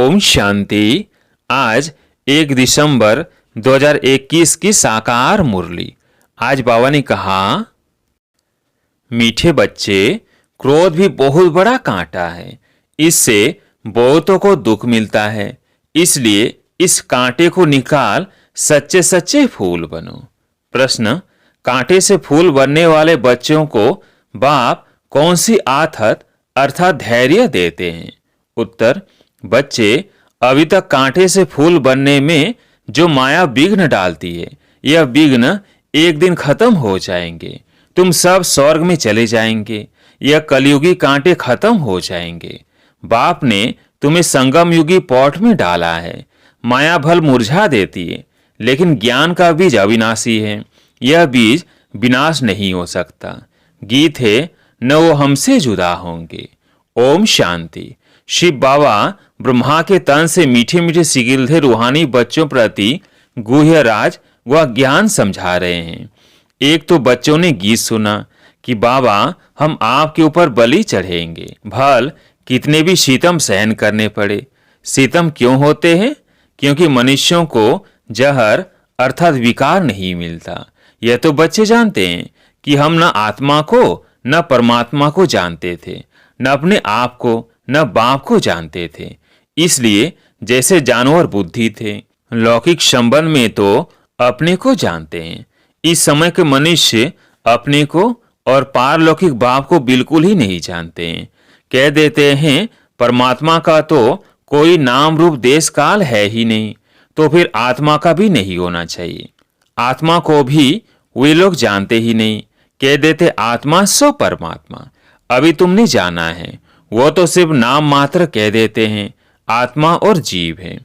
ओम शांति। आज 1 दिसंबर 2021 की साकार मुरली। आज बाबा ने कहा, मीठे बच्चे, क्रोध भी बहुत बड़ा कांटा है। इससे बहुतों को दुख मिलता है। इसलिए इस कांटे को निकाल सच्चे सच्चे फूल बनो। प्रश्न, कांटे से फूल बनने वाले बच्चों को बाप कौन सी आथत अर्थात धैर्य देते हैं? उत्तर, बच्चे, अभी तक कांटे से फूल बनने में जो माया विघ्न डालती है, यह विघ्न एक दिन खत्म हो जाएंगे। तुम सब स्वर्ग में चले जाएंगे। यह कलयुगी कांटे खत्म हो जाएंगे। बाप ने तुम्हें संगम युगी पॉट में डाला है। माया भल मुरझा देती है, लेकिन ज्ञान का बीज अविनाशी है। यह बीज विनाश नहीं हो सकता। गीत है, न वो हमसे जुदा होंगे। ओम शांति। शिव बाबा ब्रह्मा के तन से मीठे मीठे सिगिलधे रूहानी बच्चों प्रति गुह्य राज व ज्ञान समझा रहे हैं। एक तो बच्चों ने गीत सुना कि बाबा, हम आपके ऊपर बलि चढ़ेंगे, भल कितने भी शीतम सहन करने पड़े। शीतम क्यों होते हैं? क्योंकि मनुष्यों को जहर अर्थात विकार नहीं मिलता। यह तो बच्चे जानते हैं कि हम न आत्मा को न परमात्मा को जानते थे, न अपने आप को न बाप को जानते थे। इसलिए जैसे जानवर बुद्धि थे, लौकिक संबंध में तो अपने को जानते हैं। इस समय के मनुष्य अपने को और पारलौकिक बाप को बिल्कुल ही नहीं जानते हैं। कह देते हैं परमात्मा का तो कोई नाम रूप देश काल है ही नहीं, तो फिर आत्मा का भी नहीं होना चाहिए। आत्मा को भी वे लोग जानते ही नहीं। कह देते आत्मा सो परमात्मा। अभी तुमने जाना है, वो तो सिर्फ नाम मात्र कह देते हैं। आत्मा और जीव है।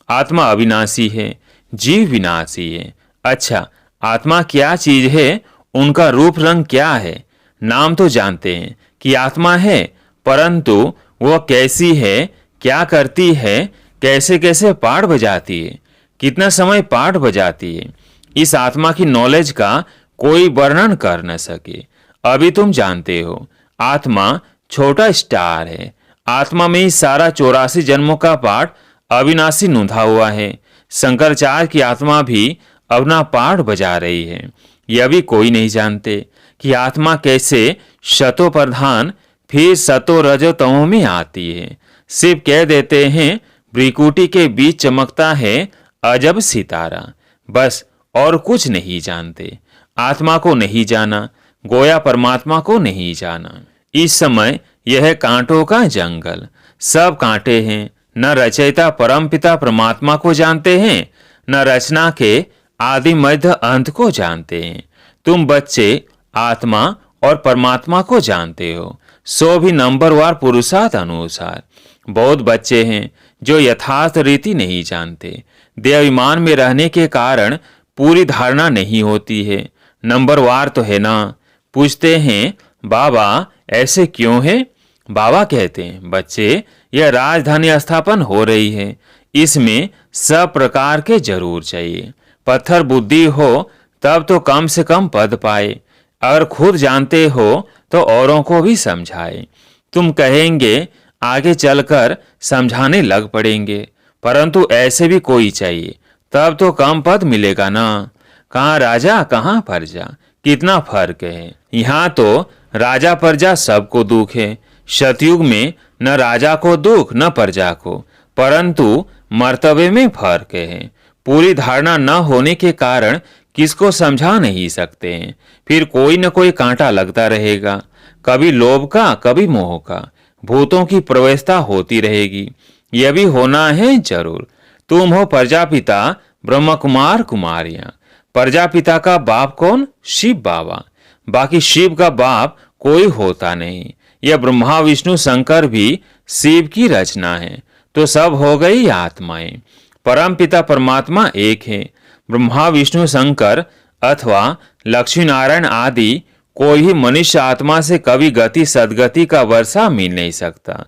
आत्मा अविनाशी है, जीव विनाशी है। अच्छा, आत्मा क्या चीज है? उनका रूप रंग क्या है? नाम तो जानते हैं कि आत्मा है, परंतु वह कैसी है, क्या करती है, कैसे कैसे पाठ बजाती है, कितना समय पाठ बजाती है, इस आत्मा की नॉलेज का कोई वर्णन कर न सके। अभी तुम जानते हो, आत्मा छोटा स्टार है। आत्मा में ही सारा 84 जन्मों का पाठ अविनाशी नूंधा हुआ है। शंकराचार्य की आत्मा भी अपना पाठ बजा रही है। यह भी कोई नहीं जानते कि आत्मा कैसे शतो प्रधान फिर सतो रजो तमो में आती है। सिर्फ कह देते हैं भ्रिकुटी के बीच चमकता है अजब सितारा। बस, और कुछ नहीं जानते। आत्मा को नहीं जाना, गोया परमात्मा को नहीं जाना। इस समय यह कांटों का जंगल, सब कांटे हैं। न रचयिता परमपिता परमात्मा को जानते हैं, न रचना के आदि मध्य अंत को जानते हैं। तुम बच्चे आत्मा और परमात्मा को जानते हो, सो भी नंबरवार पुरुषार्थ अनुसार। बहुत बच्चे हैं जो यथार्थ रीति नहीं जानते। देवाभिमान में रहने के कारण पूरी धारणा नहीं होती है। नंबरवार तो है ना। पूछते हैं, बाबा ऐसे क्यों है? बाबा कहते हैं, बच्चे, यह राजधानी स्थापन हो रही है। इसमें सब प्रकार के जरूर चाहिए। पत्थर बुद्धि हो तब तो कम से कम पद पाए। अगर खुद जानते हो तो औरों को भी समझाए। तुम कहेंगे आगे चलकर समझाने लग पड़ेंगे, परंतु ऐसे भी कोई चाहिए, तब तो कम पद मिलेगा ना। कहाँ राजा कहाँ प्रजा, कितना फर्क है। यहाँ तो राजा प्रजा सबको दुख है। सतयुग में न राजा को दुख न प्रजा को, परंतु मर्तबे में फर्क है। पूरी धारणा न होने के कारण किसको समझा नहीं सकते हैं। फिर कोई न कोई कांटा लगता रहेगा, कभी लोभ का कभी मोह का। भूतों की प्रवेशता होती रहेगी। यह भी होना है जरूर। तुम हो प्रजापिता ब्रह्म कुमार कुमारियां। प्रजापिता का बाप कौन? शिव बाबा। बाकी शिव का बाप कोई होता नहीं। यह ब्रह्मा विष्णु शंकर भी शिव की रचना है। तो सब हो गई आत्माएं। परम पिता परमात्मा एक है। ब्रह्मा विष्णु शंकर अथवा लक्ष्मी नारायण आदि कोई भी मनुष्य आत्मा से कभी गति सदगति का वर्षा मिल नहीं सकता।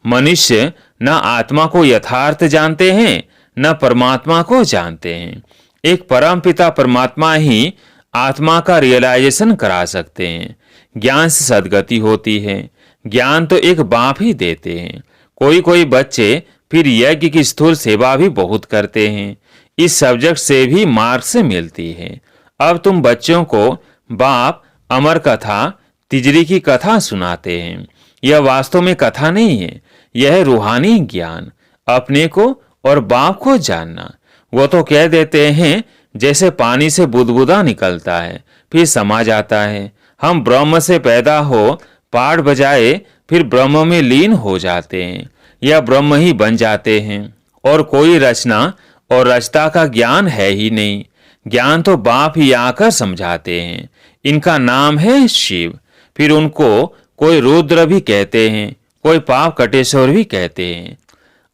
मनुष्य न आत्मा को यथार्थ जानते हैं, न परमात्मा को जानते हैं। एक परम पिता परमात्मा ही आत्मा का रियलाइजेशन करा सकते हैं। ज्ञान से सदगति होती है। ज्ञान तो एक बाप ही देते हैं। कोई कोई बच्चे फिर यज्ञ की स्थूल सेवा भी बहुत करते हैं। इस सब्जेक्ट से भी मार्क से मिलती है। अब तुम बच्चों को बाप अमर कथा तिजरी की कथा सुनाते हैं। यह वास्तव में कथा नहीं है, यह है रूहानी ज्ञान, अपने को और बाप को जानना। वो तो कह देते हैं जैसे पानी से बुदबुदा निकलता है फिर समा जाता है। हम ब्रह्म से पैदा हो पाठ बजाए फिर ब्रह्म में लीन हो जाते हैं या ब्रह्म ही बन जाते हैं। और कोई रचना और रचता का ज्ञान है ही नहीं। ज्ञान तो बाप ही आकर समझाते हैं। इनका नाम है शिव। फिर उनको कोई रुद्र भी कहते हैं, कोई पाप कटेश्वर भी कहते हैं।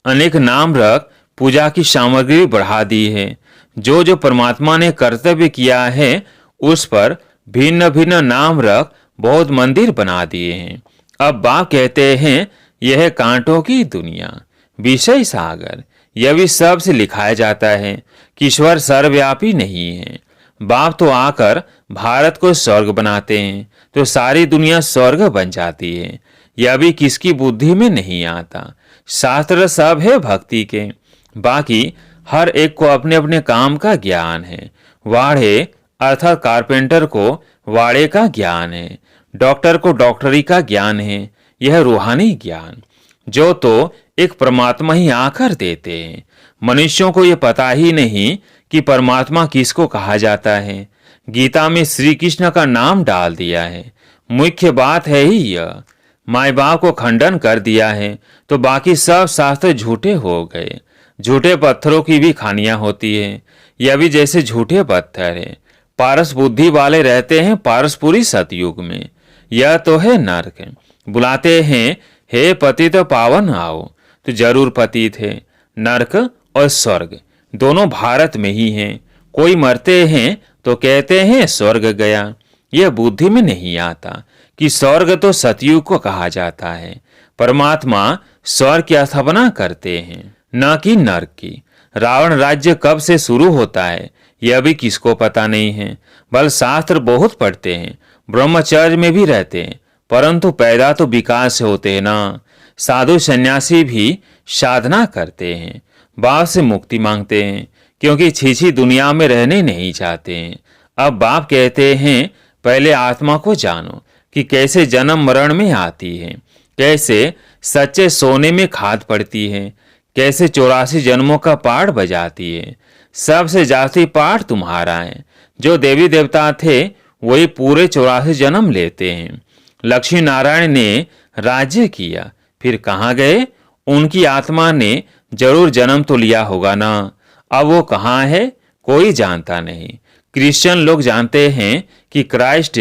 अनेक नाम रख पूजा की सामग्री बढ़ा दी है। जो जो परमात्मा ने कर्तव्य किया है उस पर भिन्न भिन्न नाम रख बहुत मंदिर बना दिए हैं। अब बाप कहते हैं यह कांटों की दुनिया, विषय सागर, यह भी सब से लिखाया जाता है कि ईश्वर सर्वव्यापी नहीं है। बाप तो आकर भारत को स्वर्ग बनाते हैं तो सारी दुनिया स्वर्ग बन जाती है। यह भी किसकी बुद्धि में नहीं आता। शास्त्र सब है भक्ति के, बाकी हर एक को अपने अपने काम का ज्ञान है। वाढ़े अर्थात कारपेंटर को वाड़े का ज्ञान है, डॉक्टर को डॉक्टरी का ज्ञान है। यह रूहानी ज्ञान जो तो एक परमात्मा ही आकर देते हैं। मनुष्यों को यह पता ही नहीं कि परमात्मा किसको कहा जाता है। गीता में श्री कृष्ण का नाम डाल दिया है। मुख्य बात है ही यह। माँ बाप को खंडन कर दिया है तो बाकी सब शास्त्र झूठे हो गए। झूठे पत्थरों की भी खानियां होती है। यह भी जैसे झूठे पत्थर है। पारस बुद्धि वाले रहते हैं पारसपुरी सतयुग में। यह तो है नरक। बुलाते हैं हे पतित पावन आओ, तो जरूर पतित है। नरक और स्वर्ग दोनों भारत में ही हैं। कोई मरते हैं तो कहते हैं स्वर्ग गया। यह बुद्धि में नहीं आता कि स्वर्ग तो सतयुग को कहा जाता है। परमात्मा स्वर्ग की स्थापना करते हैं, न कि नरक की। रावण राज्य कब से शुरू होता है यह भी किसको पता नहीं है। बल शास्त्र बहुत पढ़ते हैं, ब्रह्मचर्य में भी रहते हैं, परंतु पैदा तो विकास से होते हैं ना। साधु सन्यासी भी साधना करते हैं, बाप से मुक्ति मांगते हैं, क्योंकि छीछी दुनिया में रहने नहीं चाहते हैं। अब बाप कहते हैं पहले आत्मा को जानो कि कैसे जन्म मरण में आती है, कैसे सच्चे सोने में खाद पड़ती है, कैसे 84 जन्मों का पाठ बजाती है। सबसे जास्ती पाठ तुम्हारा है। जो देवी देवता थे वही पूरे 84 जन्म लेते हैं। लक्ष्मी नारायण ने राज्य किया, फिर कहाँ गए? उनकी आत्मा ने जरूर जन्म तो लिया होगा ना। अब वो कहाँ है कोई जानता नहीं। क्रिश्चियन लोग जानते हैं कि क्राइस्ट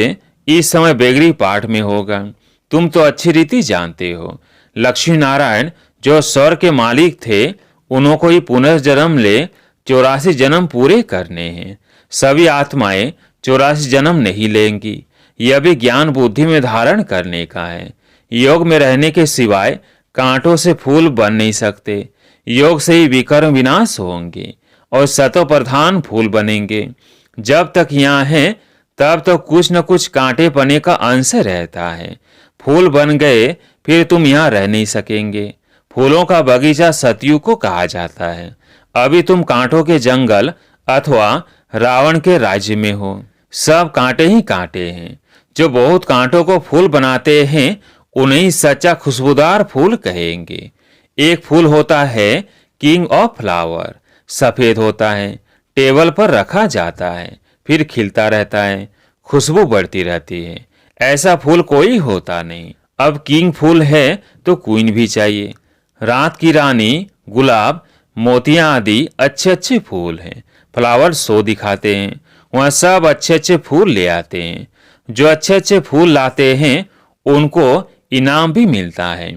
इस समय बेगरी पाठ में होगा। तुम तो अच्छी रीति जानते हो लक्ष्मी नारायण जो स्वर्ग के मालिक थे उन्हों को ही पुनर्जन्म ले 84 जन्म पूरे करने हैं। सभी आत्माएं 84 जन्म नहीं लेंगी। यह भी ज्ञान बुद्धि में धारण करने का है। योग में रहने के सिवाय कांटों से फूल बन नहीं सकते। योग से ही विकर्म विनाश होंगे और सतो प्रधान फूल बनेंगे। जब तक यहाँ है तब तो कुछ न कुछ कांटे पने का अंश रहता है। फूल बन गए फिर तुम यहाँ रह नहीं सकेंगे। फूलों का बगीचा सतयुग को कहा जाता है। अभी तुम कांटों के जंगल अथवा रावण के राज्य में हो। सब कांटे ही कांटे हैं। जो बहुत कांटों को फूल बनाते हैं उन्हें सच्चा खुशबूदार फूल कहेंगे। एक फूल होता है किंग ऑफ फ्लावर, सफेद होता है, टेबल पर रखा जाता है, फिर खिलता रहता है, खुशबू बढ़ती रहती है। ऐसा फूल कोई होता नहीं। अब किंग फूल है तो क्वीन भी चाहिए। रात की रानी, गुलाब, मोतियां आदि अच्छे अच्छे फूल हैं। फ्लावर शो दिखाते हैं, वहाँ सब अच्छे अच्छे फूल ले आते हैं। जो अच्छे अच्छे फूल लाते हैं उनको इनाम भी मिलता है।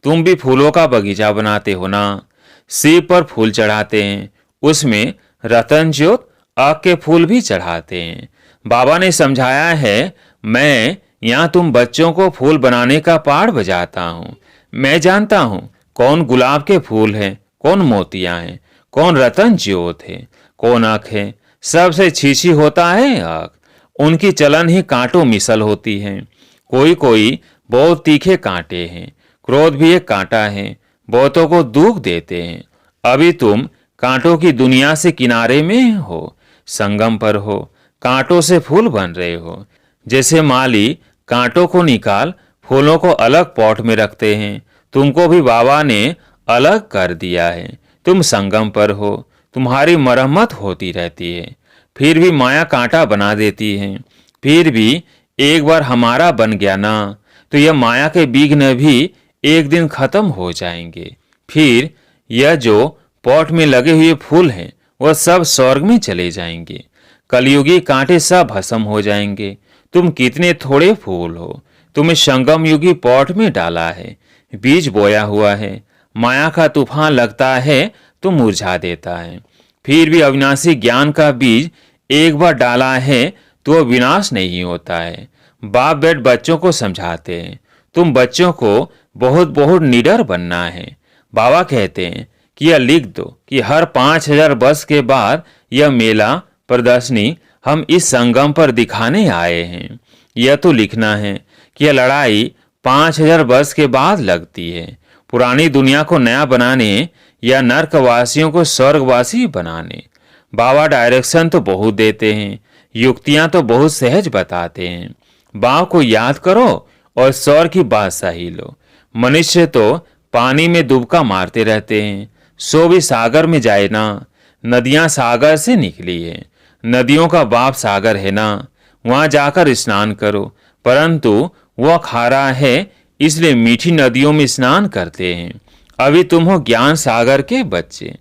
तुम भी फूलों का बगीचा बनाते हो ना। शिव पर फूल चढ़ाते हैं, उसमें रतन ज्योत आग के फूल भी चढ़ाते हैं। बाबा ने समझाया है मैं यहाँ तुम बच्चों को फूल बनाने का पाठ बजाता हूँ। मैं जानता हूँ कौन गुलाब के फूल हैं, कौन मोतियां हैं, कौन रतन ज्योत है, कौन आँख है। सबसे छीछी होता है आँख। उनकी चलन ही कांटों मिसल होती है। कोई कोई बहुत तीखे कांटे हैं। क्रोध भी एक कांटा है, बहुतों को दुख देते हैं। अभी तुम कांटों की दुनिया से किनारे में हो, संगम पर हो, कांटों से फूल बन रहे हो। जैसे माली कांटों को निकाल फूलों को अलग पॉट में रखते हैं, तुमको भी बाबा ने अलग कर दिया है। तुम संगम पर हो, तुम्हारी मरम्मत होती रहती है, फिर भी माया कांटा बना देती है। फिर भी एक बार हमारा बन गया ना, तो यह माया के विघ्न भी एक दिन खत्म हो जाएंगे। फिर यह जो पॉट में लगे हुए फूल हैं वह सब स्वर्ग में चले जाएंगे। कलयुगी कांटे सब भस्म हो जाएंगे। तुम कितने थोड़े फूल हो, तुम्हें संगम युगी पॉट में डाला है, बीज बोया हुआ है। माया का तूफान लगता है तो मुरझा देता है। फिर भी अविनाशी ज्ञान का बीज एक बार डाला है तो वह विनाश नहीं होता है। बाप बेट बच्चों को समझाते हैं, तुम बच्चों को बहुत बहुत निडर बनना है। बाबा कहते हैं कि यह लिख दो कि हर 5000 वर्ष के बाद यह मेला प्रदर्शनी हम इस संगम पर दिखाने आए हैं। यह तो लिखना है कि यह लड़ाई 5000 वर्ष के बाद लगती है, पुरानी दुनिया को नया बनाने या नर्कवासियों को स्वर्गवासी बनाने। बाबा डायरेक्शन तो बहुत देते हैं, युक्तियां तो बहुत सहज बताते हैं। बाप को याद करो और स्वर्ग की बादशाही लो। मनुष्य तो पानी में डुबका मारते रहते हैं, सो भी सागर में जाए ना। नदियां सागर से निकली है, नदियों का बाप सागर है ना, वहां जाकर स्नान करो। परंतु वह खारा है, इसलिए मीठी नदियों में स्नान करते हैं। अभी तुम हो ज्ञान सागर के बच्चे।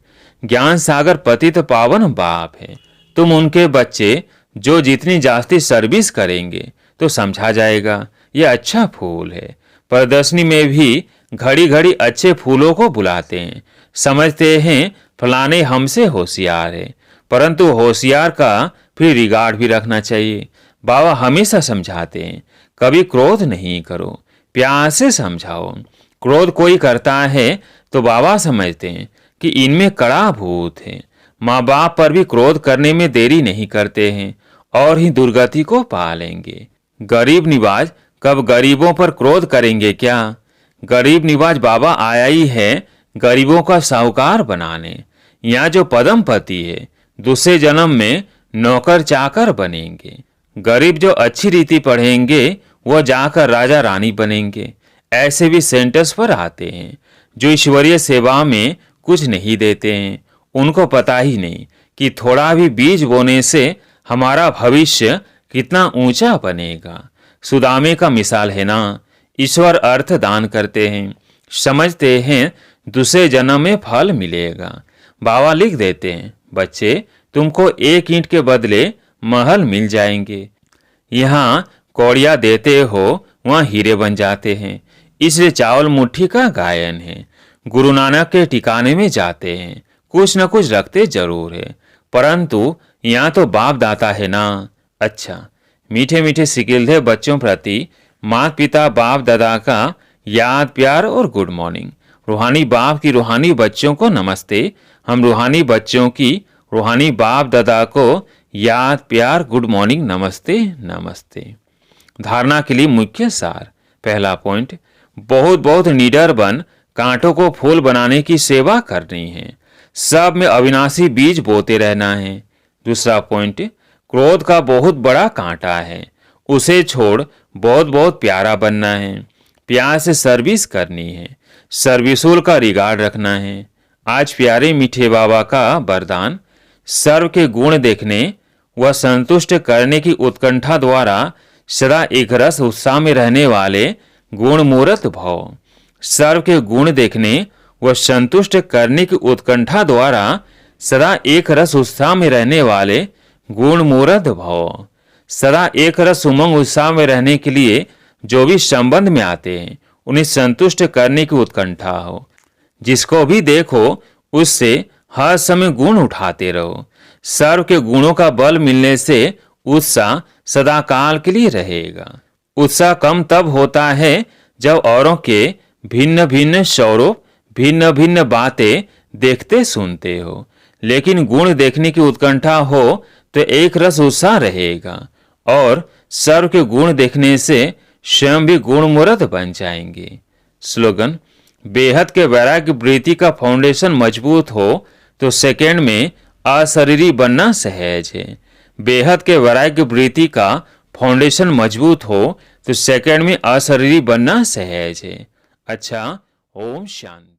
ज्ञान सागर पतित पावन बाप है। तुम उनके बच्चे जो जितनी जास्ती सर्विस करेंगे तो समझा जाएगा यह अच्छा फूल है। प्रदर्शनी में भी घड़ी घड़ी अच्छे फूलों को बुलाते हैं, समझते हैं फलाने हमसे होशियार है। परंतु होशियार का फिर रिगार्ड भी रखना चाहिए। बाबा हमेशा समझाते हैं कभी क्रोध नहीं करो, प्यार से समझाओ। क्रोध कोई करता है तो बाबा समझते हैं कि इनमें कड़ा भूत है। माँ बाप पर भी क्रोध करने में देरी नहीं करते हैं और ही दुर्गति को पा लेंगे। गरीब निवाज कब गरीबों पर क्रोध करेंगे क्या? गरीब निवाज बाबा आया ही है गरीबों का साहूकार बनाने। यहाँ जो पदमपति है दूसरे जन्म में नौकर चाकर बनेंगे। गरीब जो अच्छी रीति पढ़ेंगे वह जाकर राजा रानी बनेंगे। ऐसे भी सेंटर्स पर आते हैं जो ईश्वरीय सेवा में कुछ नहीं देते हैं। उनको पता ही नहीं कि थोड़ा भी बीज बोने से हमारा भविष्य कितना ऊंचा बनेगा। सुदामे का मिसाल है ना, ईश्वर अर्थ दान करते हैं, समझते हैं दूसरे जन्म में फल मिलेगा। बाबा लिख देते हैं बच्चे तुमको 1 ईंट के बदले महल मिल जाएंगे। यहाँ कौड़िया देते हो वहाँ हीरे बन जाते हैं। इसलिए चावल मुट्ठी का गायन है। गुरु नानक के ठिकाने में जाते हैं, कुछ न कुछ रखते जरूर है, परंतु यहाँ तो बाप दाता है ना। अच्छा, मीठे मीठे सिकिलधे बच्चों प्रति माता पिता बाप दादा का याद प्यार और गुड मॉर्निंग। रूहानी बाप की रूहानी बच्चों को नमस्ते। हम रूहानी बच्चों की रूहानी बाप दादा को याद प्यार गुड मॉर्निंग नमस्ते नमस्ते। धारणा के लिए मुख्य सार। पहला पॉइंट, बहुत बहुत निडर बन कांटों को फूल बनाने की सेवा करनी है। सब में अविनाशी बीज बोते रहना है। दूसरा पॉइंट, क्रोध का बहुत बड़ा कांटा है, उसे छोड़ बहुत बहुत प्यारा बनना है। प्यार से सर्विस करनी है, सर्विसूल का रिगार्ड रखना है। आज प्यारे मीठे बाबा का वरदान, सर्व के गुण देखने व संतुष्ट करने की उत्कंठा द्वारा सदा एक रस उत्साह में रहने वाले गुण मूर्त भव। सर्व के गुण देखने व संतुष्ट करने की उत्कंठा द्वारा सदा एक रस उत्साह में रहने वाले गुण मूर्त भव। सदा एक रस उमंग उत्साह में रहने के लिए जो भी संबंध में आते हैं उन्हें संतुष्ट करने की उत्कंठा हो। जिसको भी देखो उससे हर समय गुण उठाते रहो। सर्व के गुणों का बल मिलने से उत्साह सदा काल के लिए रहेगा। उत्साह कम तब होता है जब औरों के भिन्न भिन्न स्वरूप भिन्न भिन्न बातें देखते सुनते हो, लेकिन गुण देखने की उत्कंठा हो तो एक रस उत्साह रहेगा और सर्व के गुण देखने से स्वयं भी गुण मूर्त बन जाएंगे। स्लोगन, बेहद के वैराग्य वृत्ति का फाउंडेशन मजबूत हो तो सेकंड में अशरीरी बनना सहज है। बेहद के वैराग्य वृत्ति का फाउंडेशन मजबूत हो तो सेकंड में अशरीरी बनना सहज है। अच्छा, ओम शांति।